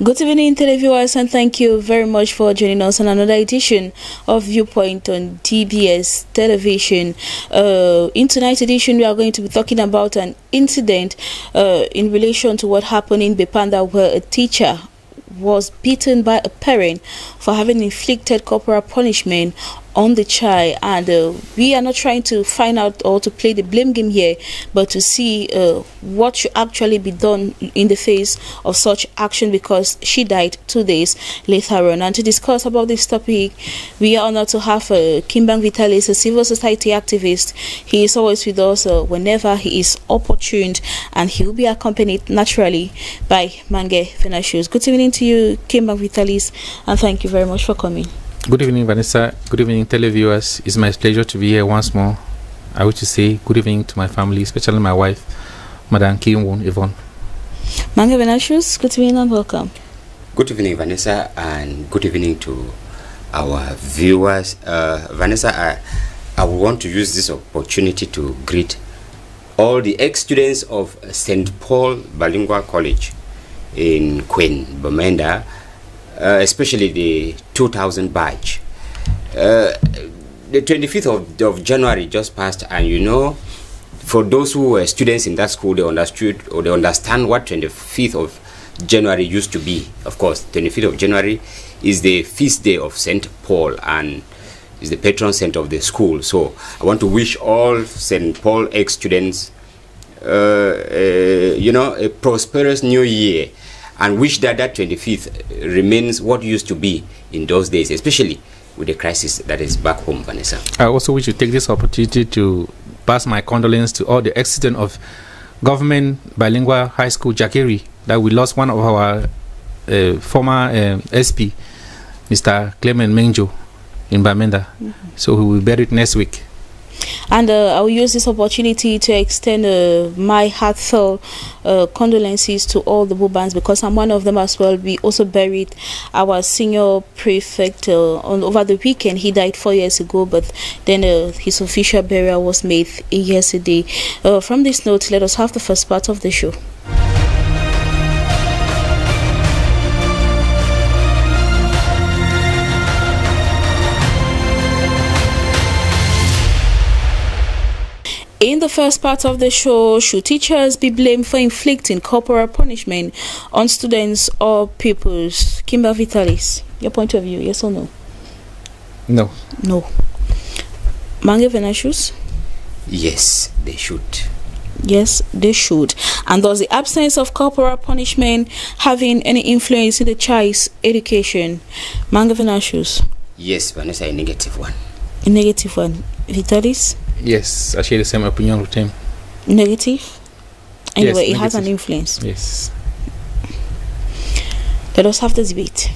Good evening, televiewers, and thank you very much for joining us on another edition of Viewpoint on DBS Television. In tonight's edition, we are going to be talking about an incident in relation to what happened in Bepanda, where a teacher was beaten by a parent for having inflicted corporal punishment on the child. And we are not trying to find out or to play the blame game here, but to see what should actually be done in the face of such action, because she died 2 days later on. And to discuss about this topic, we are honored to have Kimbang Vitalis, a civil society activist. He is always with us whenever he is opportune, and he will be accompanied naturally by Mange Venashus. Good evening to you, Kimbang Vitalis, and thank you very much for coming. Good evening, Vanessa. Good evening, televiewers. It's my pleasure to be here once more. I wish to say good evening to my family, especially my wife, Madam Kim Yvonne. Mange Venashus, good evening and welcome. Good evening, Vanessa, and good evening to our viewers. Vanessa, I want to use this opportunity to greet all the ex-students of St. Paul Bilingual College in Queen Bamenda, especially the 2000 batch. The 25th of January just passed, and you know, for those who were students in that school, they understood or they understand what 25th of January used to be. Of course, 25th of January is the feast day of St. Paul and is the patron saint of the school. So I want to wish all St. Paul ex-students you know, a prosperous new year, and wish that that 25th remains what used to be in those days, especially with the crisis that is back home, Vanessa. I also wish to take this opportunity to pass my condolences to all the ex-students of Government Bilingual High School, Jakeri, that we lost one of our former SP, Mr. Clement Menjo, in Bamenda. So he will be buried next week. And I will use this opportunity to extend my heartfelt condolences to all the Bubans, because I'm one of them as well. We also buried our senior prefect over the weekend. He died 4 years ago, but then his official burial was made yesterday. From this note, let us have the first part of the show. In the first part of the show, should teachers be blamed for inflicting corporal punishment on students or pupils? Kimba Vitalis, your point of view, yes or no? No. No. Mange Venashus? Yes, they should. Yes, they should. And does the absence of corporal punishment having any influence in the child's education? Mange Venashus? Yes, Vanessa, a negative one. A negative one. Vitalis? Yes, I share the same opinion with him. Negative? Anyway, yes, it has an influence. Yes. Let us have the debate.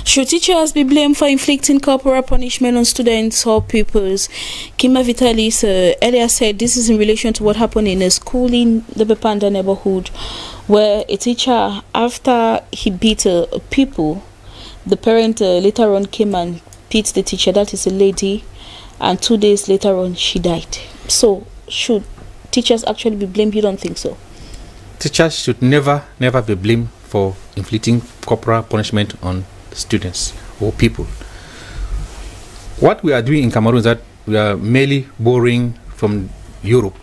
Should teachers be blamed for inflicting corporal punishment on students or pupils? Kima Vitalis earlier said this is in relation to what happened in a school in the Bepanda neighborhood, where a teacher, after he beat a pupil, the parent later on came and beat the teacher, that is a lady, and 2 days later on she died. So should teachers actually be blamed? You don't think so? Teachers should never be blamed for inflicting corporal punishment on students or people. What we are doing in Cameroon is that we are merely borrowing from Europe.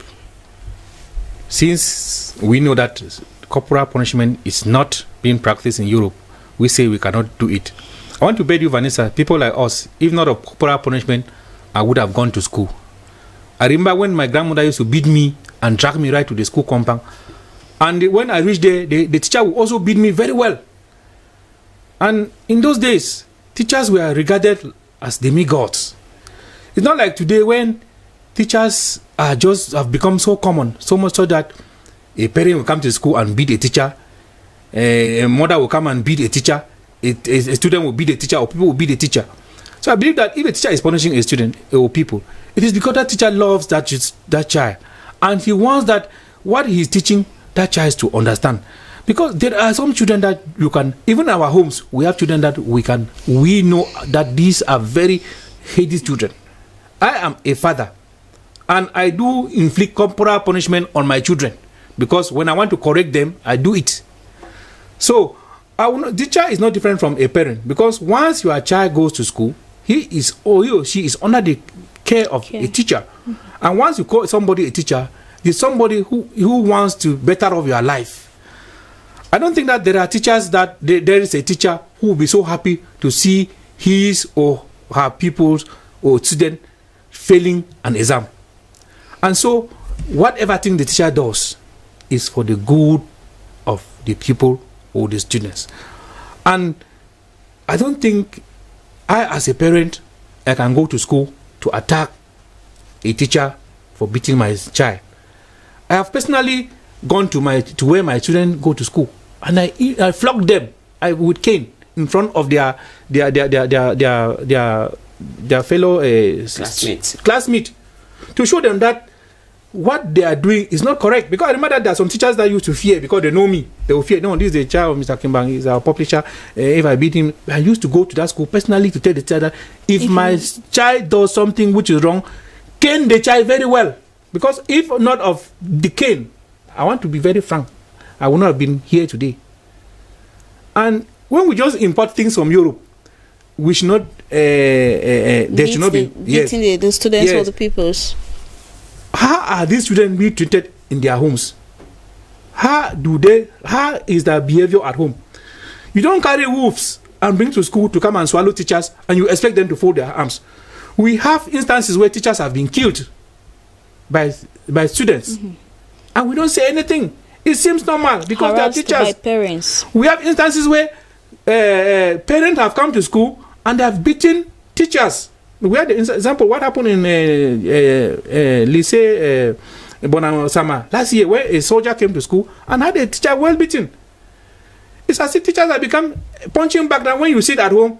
Since we know that corporal punishment is not being practiced in Europe, we say we cannot do it. I want to bet you, Vanessa, people like us, if not of corporal punishment, I would have gone to school. I remember when my grandmother used to beat me and drag me right to the school compound, and when I reached there, the teacher would also beat me very well. And in those days, teachers were regarded as demigods. It's not like today when teachers have become so common, so much so that a parent will come to school and beat a teacher, a mother will come and beat a teacher, a student will beat a teacher, or people will beat a teacher. So I believe that if a teacher is punishing a student or people, it is because that teacher loves that child, and he wants that what he is teaching that child to understand. Because there are some children that you can, even our homes, we have children that we know that these are very hate these children. I am a father, and I do inflict corporal punishment on my children, because when I want to correct them, I do it. So, teacher is not different from a parent, because once your child goes to school, he or she is under the care of a teacher. And once you call somebody a teacher, it's somebody who wants to better off your life. I don't think that there are teachers that there is a teacher who will be so happy to see his or her pupils or student failing an exam. And so, whatever thing the teacher does is for the good of the pupil or the students. And I don't think I, as a parent, I can go to school to attack a teacher for beating my child. I have personally gone to where my children go to school, and I flogged them with cane in front of their fellow classmates to show them that what they are doing is not correct. Because I remember that there are some teachers that used to fear, because they know me. They will fear, no, this is the child of Mr. Kimbang, he's our publisher. If I beat him, I used to go to that school personally to tell the child that if my child does something which is wrong, cane the child very well. Because if not of the cane, I want to be very frank, I would not have been here today. And when we just import things from Europe, we should not, there should not be beating the students or the pupils. How are these students being treated in their homes? How is their behavior at home? You don't carry wolves and bring to school to come and swallow teachers, and you expect them to fold their arms. We have instances where teachers have been killed by students, and we don't say anything. It seems normal because they are teachers. By parents. We have instances where parents have come to school and they have beaten teachers. We had the example what happened in Lycée Bonamosama last year, where a soldier came to school and had a teacher well beaten. It's as if teachers have become punching back. That when you sit at home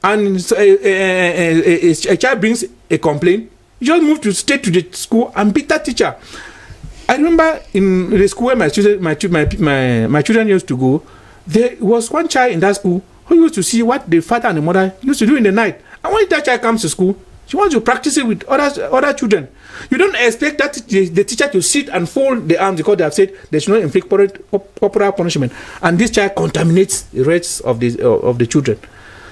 and a child brings a complaint, you just move to straight to the school and beat that teacher. I remember in the school where my children used to go, there was one child in that school who used to see what the father and the mother used to do in the night. And when that child comes to school, she wants to practice it with other children. You don't expect that the teacher to sit and fold the arms, because they have said they should not inflict corporal punishment. And this child contaminates the rest of the children.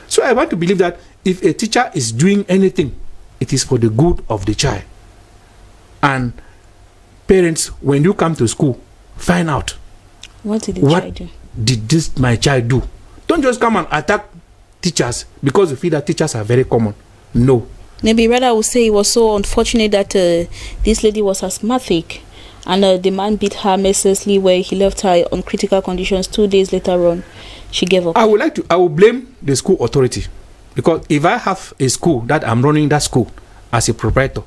So I want to believe that if a teacher is doing anything, it is for the good of the child. And parents, when you come to school, find out what did the child do? Did this my child do? Don't just come and attack teachers because you feel that teachers are very common. No. Maybe rather I would say it was so unfortunate that this lady was asthmatic, and the man beat her mercilessly, where he left her on critical conditions. 2 days later on, she gave up. I will blame the school authority, because if I have a school that I'm running that school as a proprietor,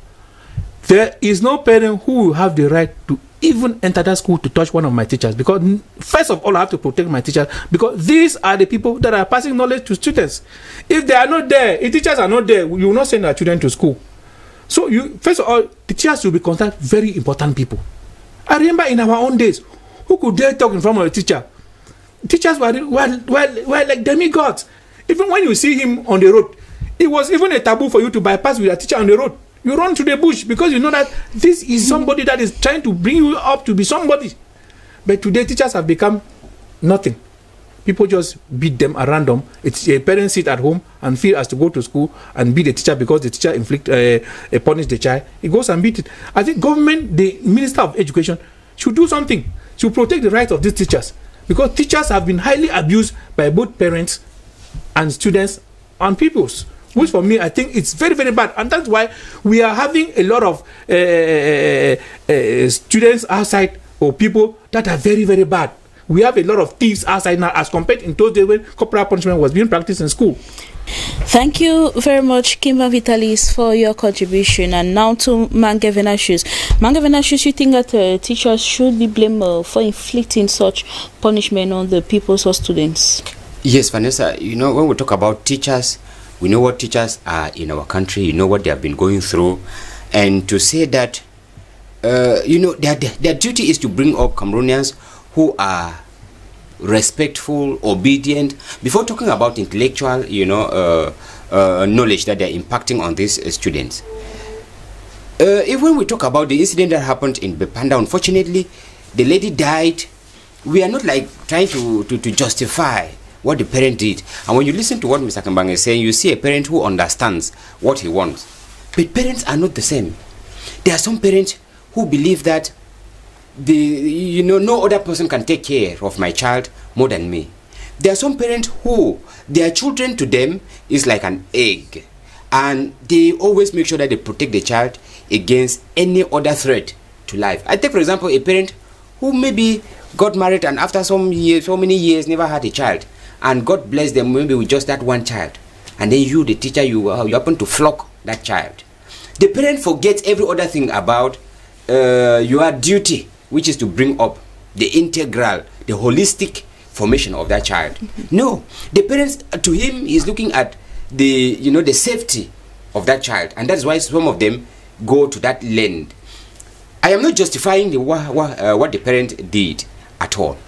there is no parent who will have the right to even enter that school to touch one of my teachers, because first of all I have to protect my teachers, because these are the people that are passing knowledge to students. If they are not there, if teachers are not there, you will not send our children to school. So first of all, the teachers will be considered very important people. I remember in our own days, who could dare talk in front of a teacher? Teachers were like demigods. Even when you see him on the road, it was even a taboo for you to bypass with a teacher on the road. You run to the bush because you know that this is somebody that is trying to bring you up to be somebody. But today, teachers have become nothing. People just beat them at random. It's a parent sit at home and feel has to go to school and beat the teacher because the teacher punish the child. He goes and beat it. I think government, the Minister of Education, should do something to protect the rights of these teachers, because teachers have been highly abused by both parents and students and pupils. Which for me, I think it's very, very bad. And that's why we are having a lot of students outside, or people that are very, very bad. We have a lot of thieves outside now as compared in those days when corporal punishment was being practiced in school. Thank you very much, Kimba Vitalis, for your contribution. And now to Mange Venatius. Mange Venatius, you think that teachers should be blamed for inflicting such punishment on the pupils or students? Yes, Vanessa, you know, when we talk about teachers, we know what teachers are in our country, you know what they have been going through. And to say that, you know, their duty is to bring up Cameroonians who are respectful, obedient. Before talking about intellectual, you know, knowledge that they're impacting on these students. Even we talk about the incident that happened in Bepanda, unfortunately, the lady died. We are not like trying to justify what the parent did. And when you listen to what Mr. Kambang is saying, you see a parent who understands what he wants. But parents are not the same. There are some parents who believe that no other person can take care of my child more than me. There are some parents who their children to them is like an egg, and they always make sure that they protect the child against any other threat to life. I take for example a parent who maybe got married and after so many years never had a child, and God bless them maybe with just that one child, and then you, the teacher, you happen to flock that child. The parent forgets every other thing about your duty, which is to bring up the integral, the holistic formation of that child. No, the parents, to him, is looking at the the safety of that child, and that's why some of them go to that length. I am not justifying what the parent did at all,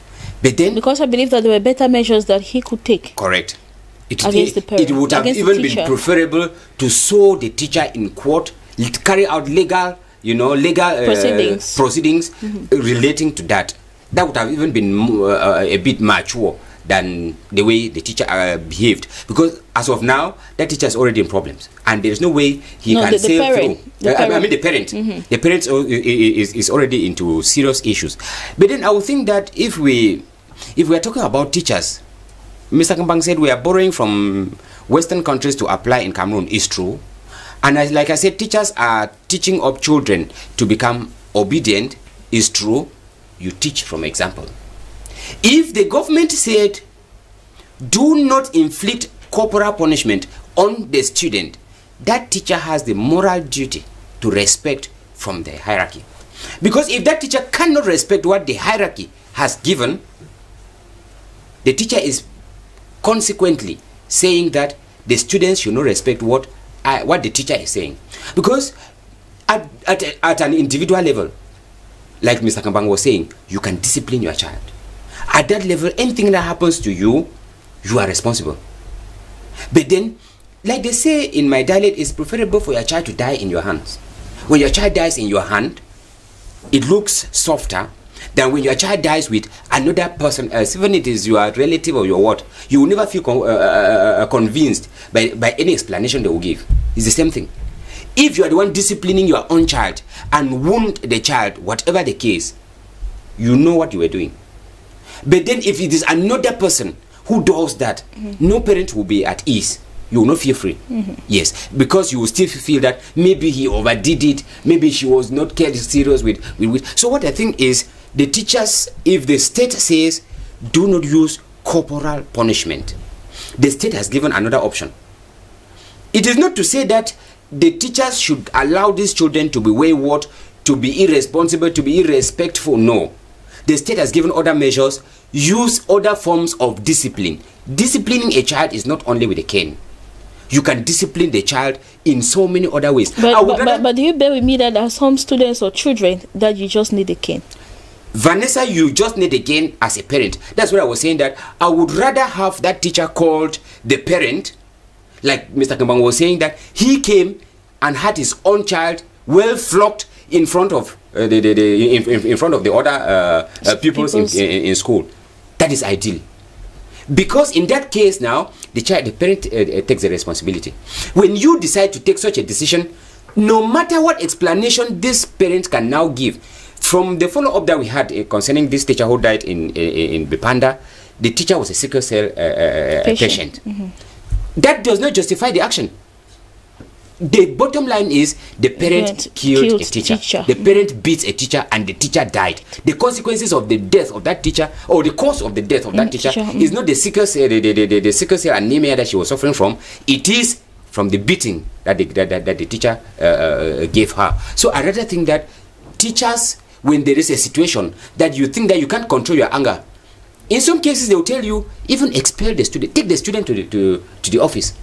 but then because I believe that there were better measures that he could take. Correct. Against the parent, it would have even been preferable to sue the teacher in court, carry out legal proceedings relating to that. That would have even been a bit mature than the way the teacher behaved, because as of now that teacher is already in problems and there is no way he can sail through. I mean the parent. The parent is already into serious issues. But then I would think that if we are talking about teachers, Mr. Kambang said we are borrowing from Western countries to apply in Cameroon is true, and like I said, teachers are teaching up children to become obedient is true. You teach from example. If the government said do not inflict corporal punishment on the student, that teacher has the moral duty to respect from the hierarchy. Because if that teacher cannot respect what the hierarchy has given, the teacher is consequently saying that the students should not respect what the teacher is saying. Because at an individual level, like Mr. Kambang was saying, you can discipline your child. At that level, anything that happens to you, you are responsible. But then, like they say in my dialect, it's preferable for your child to die in your hands. When your child dies in your hand, it looks softer than when your child dies with another person else. Even if it is your relative or your what, you will never feel convinced by any explanation they will give. It's the same thing. If you are the one disciplining your own child and wound the child, whatever the case, you know what you are doing. But then if it is another person who does that, no parent will be at ease. You will not feel free. Yes, because you will still feel that maybe he overdid it, maybe she was not cared serious with. So what I think is, the teachers, if the state says do not use corporal punishment, the state has given another option. It is not to say that the teachers should allow these children to be wayward, to be irresponsible, to be irrespectful. No. The state has given other measures. Use other forms of discipline. Disciplining a child is not only with a cane. You can discipline the child in so many other ways. But do you bear with me that there are some students or children that you just need a cane? Vanessa, you just need a cane as a parent. That's what I was saying, that I would rather have that teacher called the parent, like Mr. Kambang was saying, that he came and had his own child well flocked in front of in front of the other pupils in school. That is ideal, because in that case now the parent takes the responsibility. When you decide to take such a decision, no matter what explanation this parent can now give, from the follow-up that we had concerning this teacher who died in Bepanda, the teacher was a sickle cell patient. That does not justify the action. The bottom line is the parent killed a teacher. The parent beat a teacher and the teacher died. The consequences of the death of that teacher, or the cause of the death of that teacher, is not the sickle cell, the sickle cell anemia that she was suffering from. It is from the beating that the teacher gave her. So I rather think that teachers, when there is a situation that you think that you can't control your anger, in some cases they will tell you, even expel the student, take the student to the office.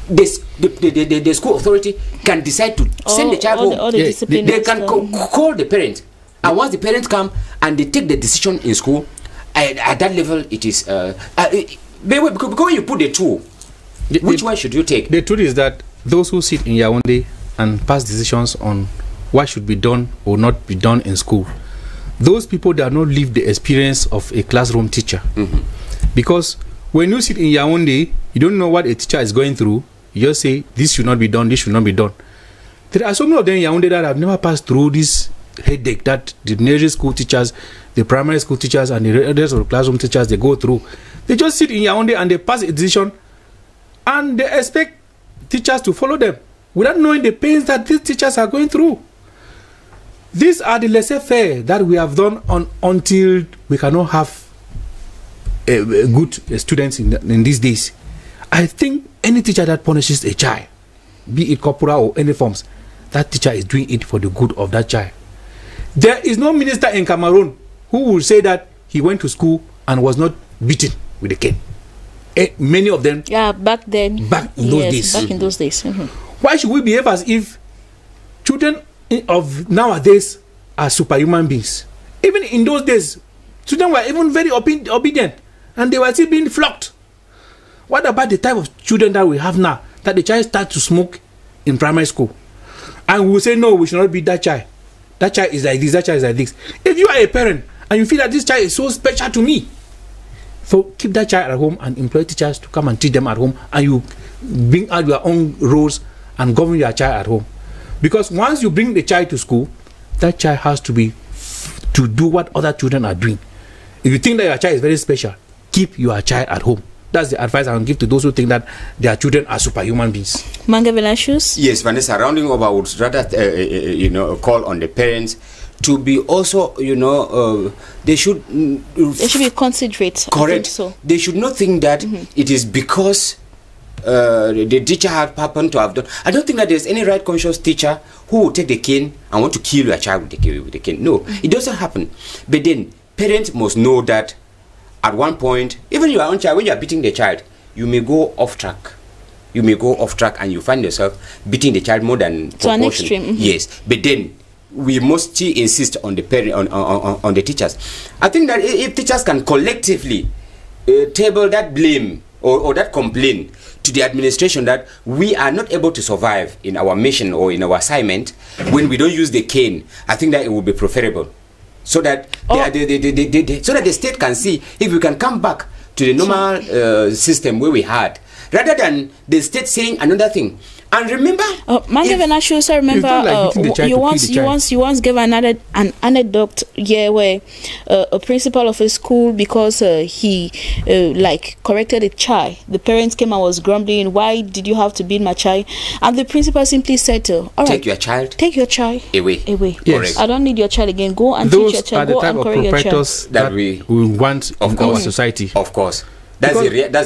The school authority can decide to send the child home. They can call the parent, and once the parents come and they take the decision in school, at that level it is because when you put the two Which one should you take? The truth is that those who sit in Yaoundé and pass decisions on what should be done or not be done in school, those people that not live the experience of a classroom teacher. Because when you sit in Yaoundé, you don't know what a teacher is going through. You just say, this should not be done, this should not be done. There are so many of them in Yaoundé that have never passed through this headache that the nursery school teachers, the primary school teachers, and the rest of the classroom teachers, they go through. They just sit in Yaoundé and they pass a decision, and they expect teachers to follow them without knowing the pains that these teachers are going through. These are the laissez-faire that we have done until we cannot have good students in these days. I think any teacher that punishes a child, be it corporal or any forms, that teacher is doing it for the good of that child. There is no minister in Cameroon who will say that he went to school and was not beaten with a cane. Many of them. Yeah, back in those days. Back in those days. Why should we behave as if children of nowadays are superhuman beings? Even in those days, children were even very obedient, and they were still being flogged. What about the type of children that we have now, that the child starts to smoke in primary school, and we will say, no, we should not beat that child. That child is like this, that child is like this. If you are a parent and you feel that this child is so special to me, so keep that child at home and employ teachers to come and teach them at home, and you bring out your own rules and govern your child at home. Because once you bring the child to school, that child has to do what other children are doing. If you think that your child is very special, keep your child at home. That's the advice I will give to those who think that their children are superhuman beings. Manga Venashus? Yes, Vanessa, rounding over, I would rather call on the parents to be also, they should be considerate. Correct. So they should not think that it is because the teacher happened to have done. I don't think that there's any right conscious teacher who will take the cane and want to kill your child with the cane. No, it doesn't happen. But then parents must know that at one point, even your own child, when you are beating the child, you may go off track. You may go off track and you find yourself beating the child more than to an extreme. Yes, but then we must still insist on the parent, on the teachers. I think that if teachers can collectively table that blame or that complaint to the administration that we are not able to survive in our mission or in our assignment when we don't use the cane, I think that it would be preferable, so that so that the state can see if we can come back to the normal system where we had, rather than the state saying another thing. And remember, Manga Venashus, I remember you once gave an anecdote where a principal of a school, because he corrected a child, the parents came and was grumbling, why did you have to beat my child? And the principal simply said, all right, take your child away. Yes. I don't need your child again. Go and teach your child. Go and correct your child. That we want in our society. Of course. That's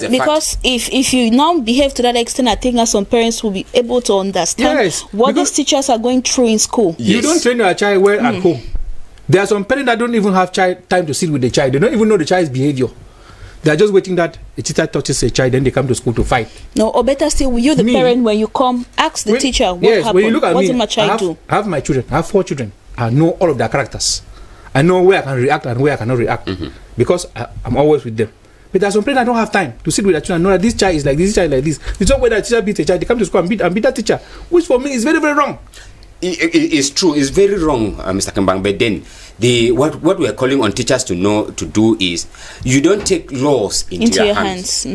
a because fact. If you now behave to that extent, I think that some parents will be able to understand what these teachers are going through in school. Yes. You don't train your child well at home. There are some parents that don't even have time to sit with the child. They don't even know the child's behavior. They are just waiting that a teacher touches a child, then they come to school to fight. No, or better still, you the parent, when you come, ask the teacher what happened. When you look at what me, did my child do? I have my children. I have 4 children. I know all of their characters. I know where I can react and where I cannot react because I'm always with them. But there are some parents that don't have time to sit with their children and know that this child is like this, child is like this. It's not where the teacher beats a child. They come to school and beat that teacher, which for me is very, very wrong. It's true. It's very wrong, Mr. Kambang. But then, what we are calling on teachers to do is, you don't take laws into your hands.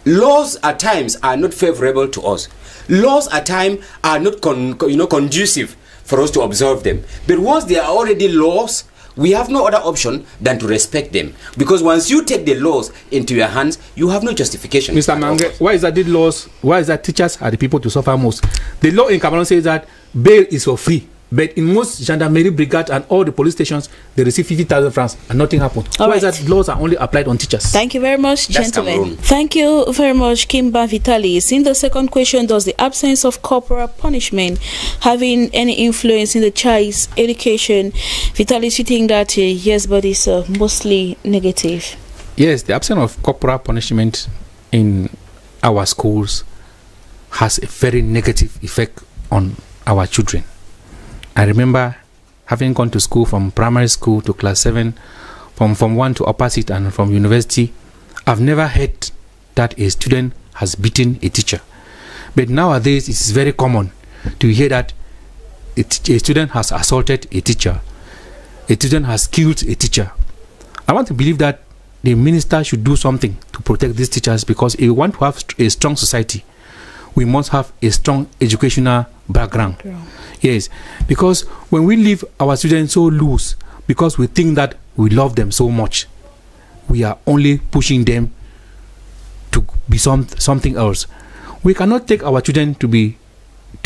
Laws at times are not favorable to us. Laws at times are not conducive for us to observe them. But once they are already laws, we have no other option than to respect them. Because once you take the laws into your hands, you have no justification. Mr. Mange, why is that teachers are the people to suffer most? The law in Cameroon says that bail is for free. But in most gendarmerie brigades and all the police stations, they receive 50,000 francs and nothing happened. Why is that laws are only applied on teachers? Thank you very much, gentlemen. Thank you very much, Kimba Vitalis. In the second question, does the absence of corporal punishment having any influence in the child's education? Vitalis, you think that yes, but it's mostly negative? Yes, the absence of corporal punishment in our schools has a very negative effect on our children. I remember having gone to school from primary school to class 7, from 1 to upper seat and from university. I've never heard that a student has beaten a teacher. But nowadays, it's very common to hear that a student has assaulted a teacher, a student has killed a teacher. I want to believe that the minister should do something to protect these teachers, because if we want to have a strong society, we must have a strong educational background. Yes, because when we leave our students so loose, because we think that we love them so much, we are only pushing them to be something else. We cannot take our children to be,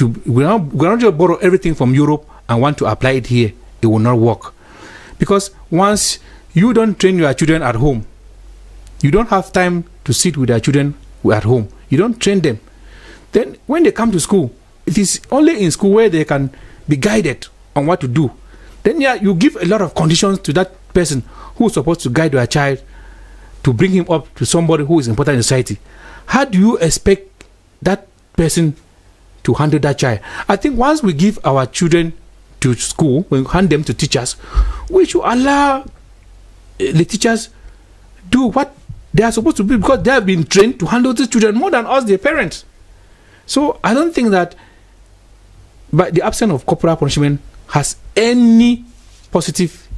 we cannot just borrow everything from Europe and want to apply it here. It will not work. Because once you don't train your children at home, you don't have time to sit with your children at home. You don't train them. Then when they come to school, it is only in school where they can be guided on what to do. Then you give a lot of conditions to that person who is supposed to guide your child to bring him up to somebody who is important in society. How do you expect that person to handle that child? I think once we give our children to school, we hand them to teachers, we should allow the teachers do what they are supposed to do, because they have been trained to handle these children more than us, their parents. So I don't think that but the absence of corporal punishment has any positive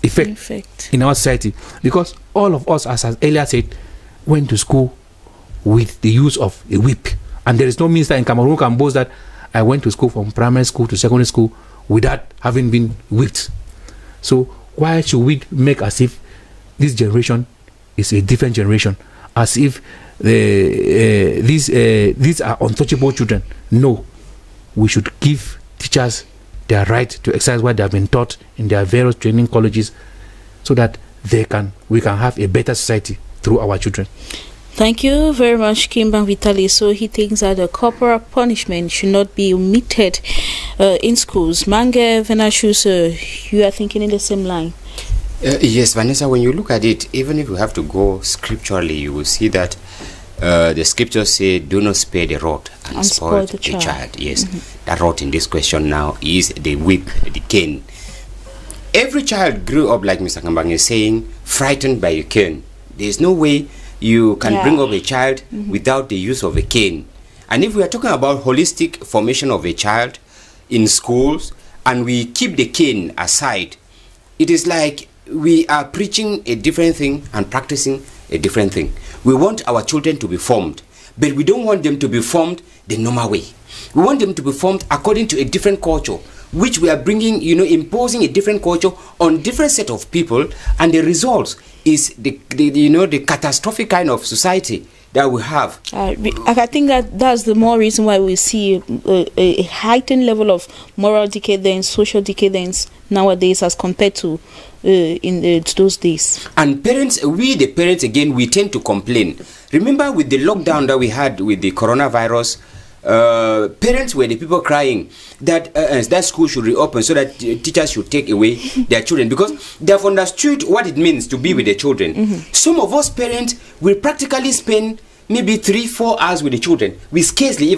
effect in our society, because all of us, as I earlier said, went to school with the use of a whip, and there is no minister in Cameroon who can boast that I went to school from primary school to secondary school without having been whipped. So why should we make as if this generation is a different generation, as if these are untouchable children? No, we should give teachers their right to exercise what they have been taught in their various training colleges, so that we can have a better society through our children. Thank you very much, Kimbang Vitali. So he thinks that the corporal punishment should not be omitted in schools. Mange Venashus, you are thinking in the same line? Yes, Vanessa, when you look at it, even if you have to go scripturally, you will see that the scriptures say, do not spare the rod and spoil the child. Yes, that rod in this question now is the whip, the cane. Every child grew up, like Mr. Kambang is saying, frightened by a cane. There is no way you can bring up a child without the use of a cane. And if we are talking about holistic formation of a child in schools, and we keep the cane aside, it is like we are preaching a different thing and practicing a different thing. We want our children to be formed, but we don't want them to be formed the normal way. We want them to be formed according to a different culture, which we are bringing, imposing a different culture on different set of people, and the result is the catastrophic kind of society that we have. I think that's the more reason why we see a heightened level of moral decadence, social decadence nowadays as compared to in those days. And parents, the parents again, we tend to complain. Remember with the lockdown that we had with the coronavirus, parents were the people crying that that school should reopen so that teachers should take away their children, because they have understood what it means to be with their children. Some of us parents will practically spend maybe 3-4 hours with the children. We scarcely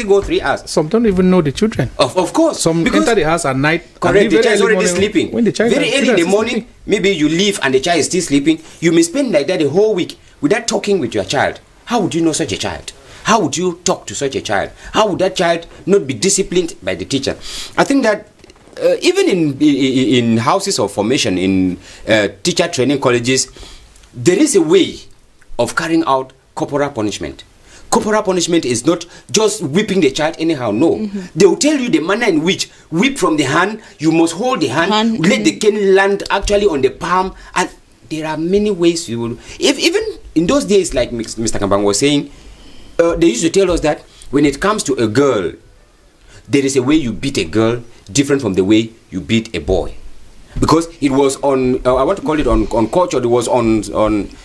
go 3 hours. Some don't even know the children. Of course. Some enter the house at night. Correct. The child is already sleeping. When the child very early in the morning, maybe you leave and the child is still sleeping. You may spend like that the whole week without talking with your child. How would you know such a child? How would you talk to such a child? How would that child not be disciplined by the teacher? I think that even in houses of formation, in teacher training colleges, there is a way of carrying out corporal punishment. Corporal punishment is not just whipping the child anyhow. No, they will tell you the manner in which whip from the hand. You must hold the hand, let the cane land actually on the palm, and there are many ways you will. Even in those days, like Mr. Kambang was saying, they used to tell us that when it comes to a girl, there is a way you beat a girl different from the way you beat a boy, because it was on I want to call it on culture. It was on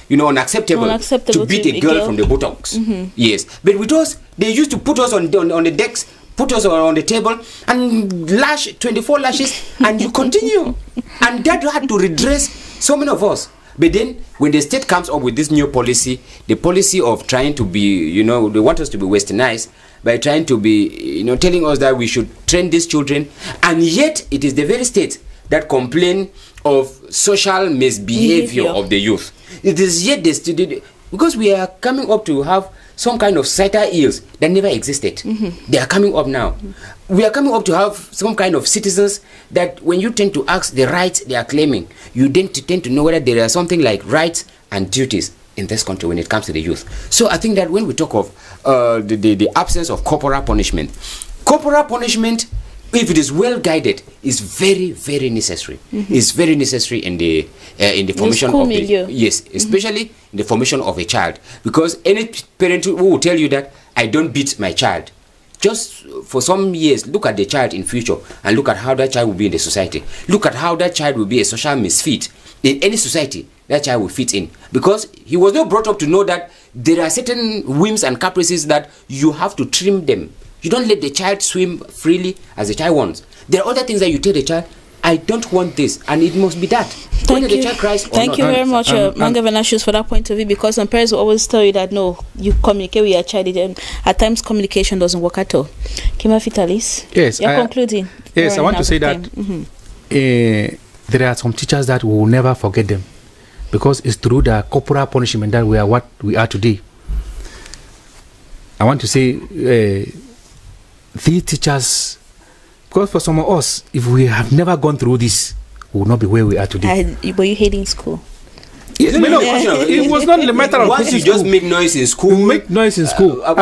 unacceptable to beat a girl from the buttocks. Yes, but with us, they used to put us on the decks, put us on the table, and lash 24 lashes, and you continue, and that had to redress so many of us. But then, when the state comes up with this new policy, the policy of trying to be, they want us to be westernized by trying to be, telling us that we should train these children, and yet it is the very state that complain of social misbehavior of the youth. It is yet because we are coming up to have some kind of societal ills that never existed. They are coming up now. We are coming up to have some kind of citizens that when you tend to ask the rights they are claiming, you tend to know whether there are something like rights and duties in this country when it comes to the youth. So I think that when we talk of the absence of corporal punishment, if it is well guided, is very, very necessary. It's very necessary in the formation of the, yes, especially in the formation of a child. Because any parent who will tell you that I don't beat my child, just for some years, look at the child in future and look at how that child will be in the society. Look at how that child will be a social misfit in any society that child will fit in, because he was not brought up to know that there are certain whims and caprices that you have to trim them. You don't let the child swim freely as the child wants. There are other things that you tell the child, I don't want this, and it must be that. Thank you. The child cries Thank you very much, Manga Venatius, for that point of view, because some parents will always tell you that no, you communicate with your child, and at times communication doesn't work at all. Kima Vitalis, yes, you're concluding. Yes, I want to say that there are some teachers that will never forget them, because it's through the corporal punishment that we are what we are today. I want to say these teachers, because for some of us, if we have never gone through this, we will not be where we are today. Were you hating school? Yes, it was not the matter of once you just make noise in school. Make noise in school. I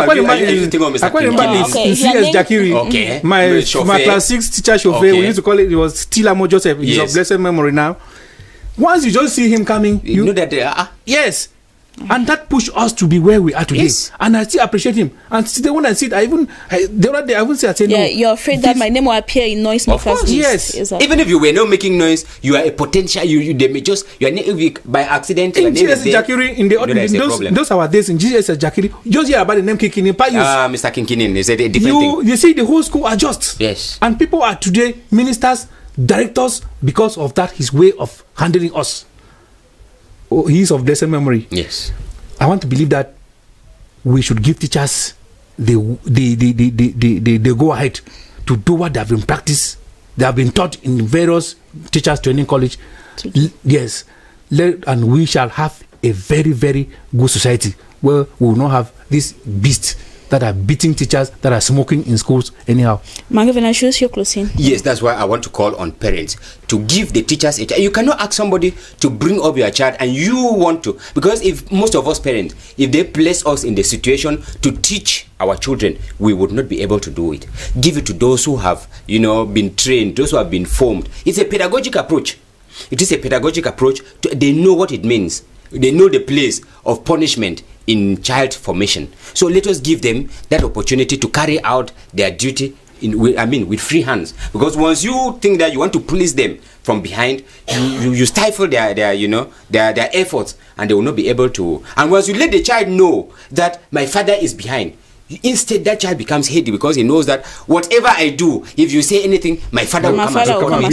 CS Jakiri. Okay. My class 6 teacher chauffeur, we used to call it was still Amo Joseph. He's of blessed memory now. Once you just see him coming, you know that they are. Yes. And that pushed us to be where we are today. Yes. And I still appreciate him. And still when I see it, the other day I even say, no. Yeah, you're afraid that my name will appear in noise makers list. Yes. Exactly. Even if you were not making noise, you are a potential. They may just by accident. In GS Jakiri, in those our days in GS Jakiri, just hear about the name Kinkini. Mr. Kinkini is a different thing. You see, the whole school adjusts. Yes. And people are today ministers, directors, because of that his way of handling us. He is of blessed memory. Yes. I want to believe that we should give teachers the go ahead to do what they have been practiced. They have been taught in various teachers training college. Yes. And we shall have a very, very good society where we will not have these beasts that are beating teachers, that are smoking in schools anyhow. Manga Venatius, you're closing. Yes, that's why I want to call on parents to give the teachers a child. You cannot ask somebody to bring up your child and you want to, because if most of us parents, if they place us in the situation to teach our children, we would not be able to do it. Give it to those who have, been trained, those who have been formed. It's a pedagogic approach. It is a pedagogic approach. They know what it means. They know the place of punishment in child formation. So let us give them that opportunity to carry out their duty with free hands. Because once you think that you want to police them from behind, you stifle their efforts, and they will not be able to. And once you let the child know that my father is behind, instead that child becomes heady, because he knows that whatever I do, if you say anything, my father will come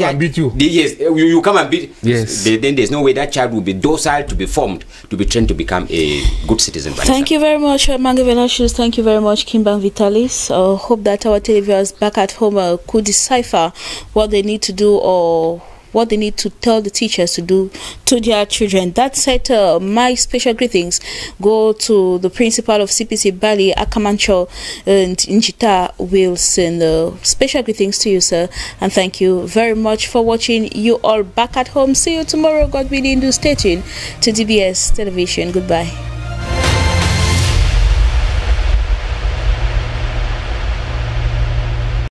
and beat you. Yes, you come and beat. Yes. Then there's no way that child will be docile, to be formed, to be trained to become a good citizen. Thank you very much, Manga Venatius. Thank you very much, Kimban Vitalis. Hope that our televiewers back at home could decipher what they need to do, or what they need to tell the teachers to do to their children. That said, my special greetings go to the principal of CPC Bali, Akamancho, and Njita Wilson. Special greetings to you, sir, and thank you very much for watching. You all back at home. See you tomorrow, God willing. Do stay tuned to DBS Television. Goodbye.